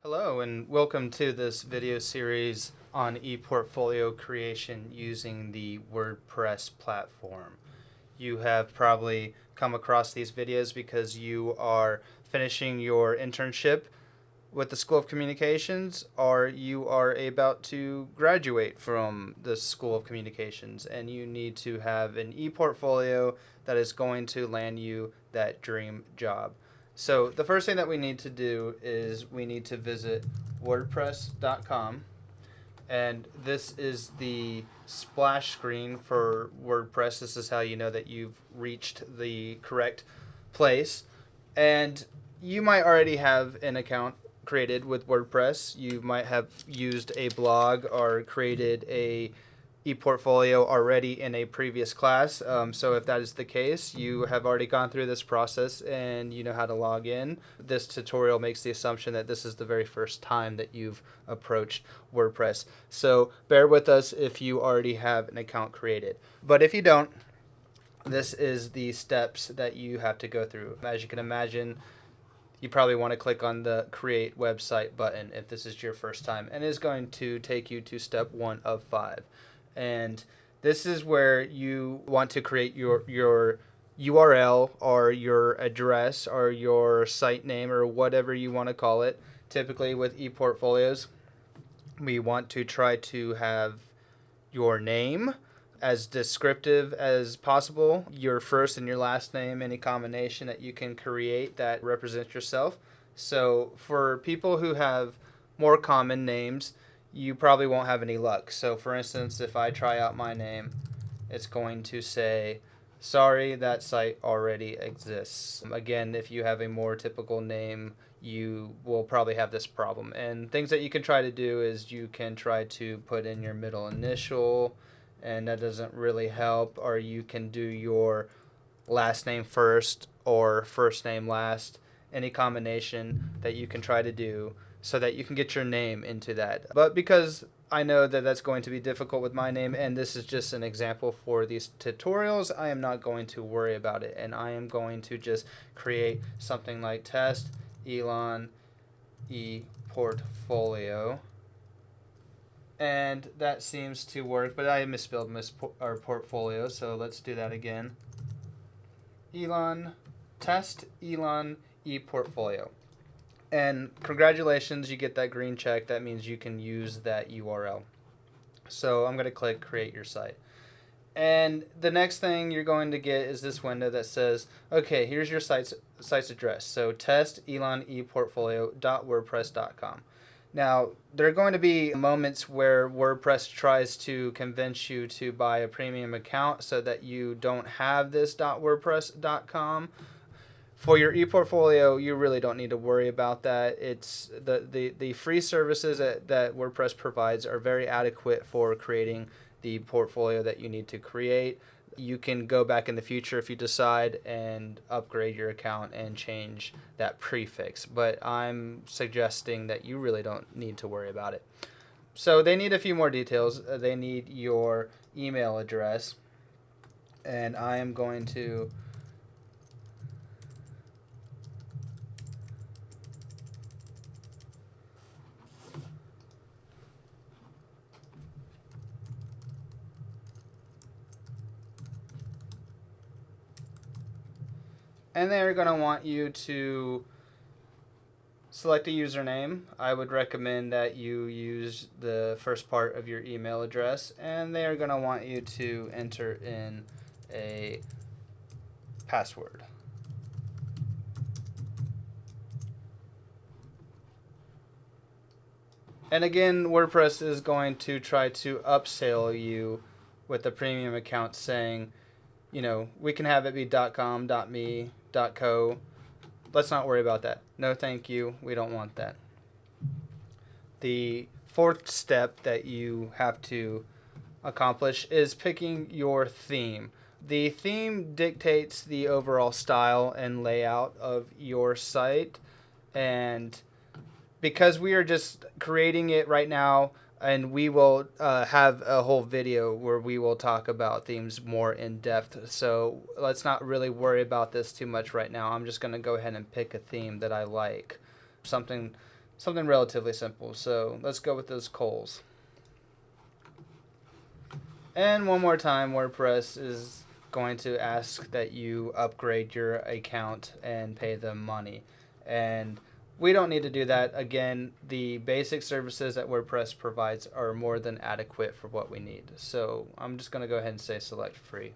Hello and welcome to this video series on ePortfolio creation using the WordPress platform. You have probably come across these videos because you are finishing your internship with the School of Communications, or you are about to graduate from the School of Communications and you need to have an ePortfolio that is going to land you that dream job. So the first thing that we need to do is we need to visit WordPress.com, and this is the splash screen for WordPress. This is how you know that you've reached the correct place. And you might already have an account created with WordPress. You might have used a blog or created a ePortfolio already in a previous class. So if that is the case, you have already gone through this process and you know how to log in. This tutorial makes the assumption that this is the very first time that you've approached WordPress. So bear with us if you already have an account created. But if you don't, this is the steps that you have to go through. As you can imagine, you probably want to click on the Create Website button if this is your first time, and it's going to take you to step 1 of 5. And this is where you want to create your URL or your address or your site name or whatever you want to call it. Typically with ePortfolios, we want to try to have your name as descriptive as possible, your first and your last name, any combination that you can create that represents yourself. So for people who have more common names, you probably won't have any luck. So for instance, if I try out my name, it's going to say, sorry, that site already exists. Again, if you have a more typical name, you will probably have this problem. And things that you can try to do is you can try to put in your middle initial, and that doesn't really help. Or you can do your last name first or first name last, any combination that you can try to do so that you can get your name into that. But because I know that that's going to be difficult with my name, and this is just an example for these tutorials, I am not going to worry about it, and I am going to just create something like test Elon ePortfolio. And that seems to work, but I misspelled our portfolio, so let's do that again. Test Elon ePortfolio. And congratulations, you get that green check. That means you can use that URL. So I'm going to click Create Your Site. And the next thing you're going to get is this window that says, okay, here's your site's address. So testeloneportfolio.wordpress.com. Now, there are going to be moments where WordPress tries to convince you to buy a premium account so that you don't have this .wordpress.com. For your ePortfolio, you really don't need to worry about that. It's the free services that WordPress provides are very adequate for creating the portfolio that you need to create. You can go back in the future if you decide and upgrade your account and change that prefix. But I'm suggesting that you really don't need to worry about it. So they need a few more details. They need your email address. And I am going to and they're going to want you to select a username. I would recommend that you use the first part of your email address, and they are going to want you to enter in a password. And again, WordPress is going to try to upsell you with a premium account saying, you know, we can have it be .com, .me, .co. Let's not worry about that. No, thank you. We don't want that. The fourth step that you have to accomplish is picking your theme. The theme dictates the overall style and layout of your site, and because we are just creating it right now, and we will have a whole video where we will talk about themes more in depth. So let's not really worry about this too much right now. I'm just going to go ahead and pick a theme that I like. Something something relatively simple. So let's go with those coals. And one more time, WordPress is going to ask that you upgrade your account and pay them money. And we don't need to do that. Again, the basic services that WordPress provides are more than adequate for what we need. So I'm just going to go ahead and say select free.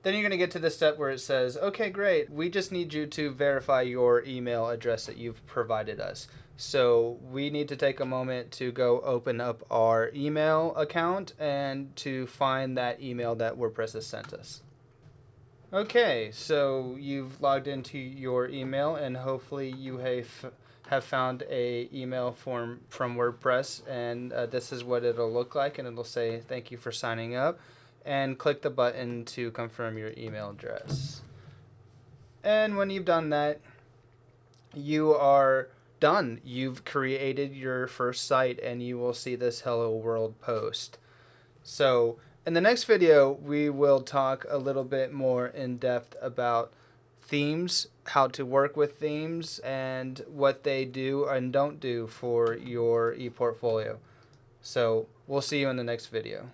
Then you're going to get to the step where it says, okay, great, we just need you to verify your email address that you've provided us. So we need to take a moment to go open up our email account and to find that email that WordPress has sent us. Okay, so you've logged into your email and hopefully you have found a email form from WordPress, and this is what it'll look like, and it'll say thank you for signing up, and click the button to confirm your email address. And when you've done that, you are done. You've created your first site and you will see this hello world post. So in the next video, we will talk a little bit more in depth about themes, how to work with themes, and what they do and don't do for your ePortfolio. So we'll see you in the next video.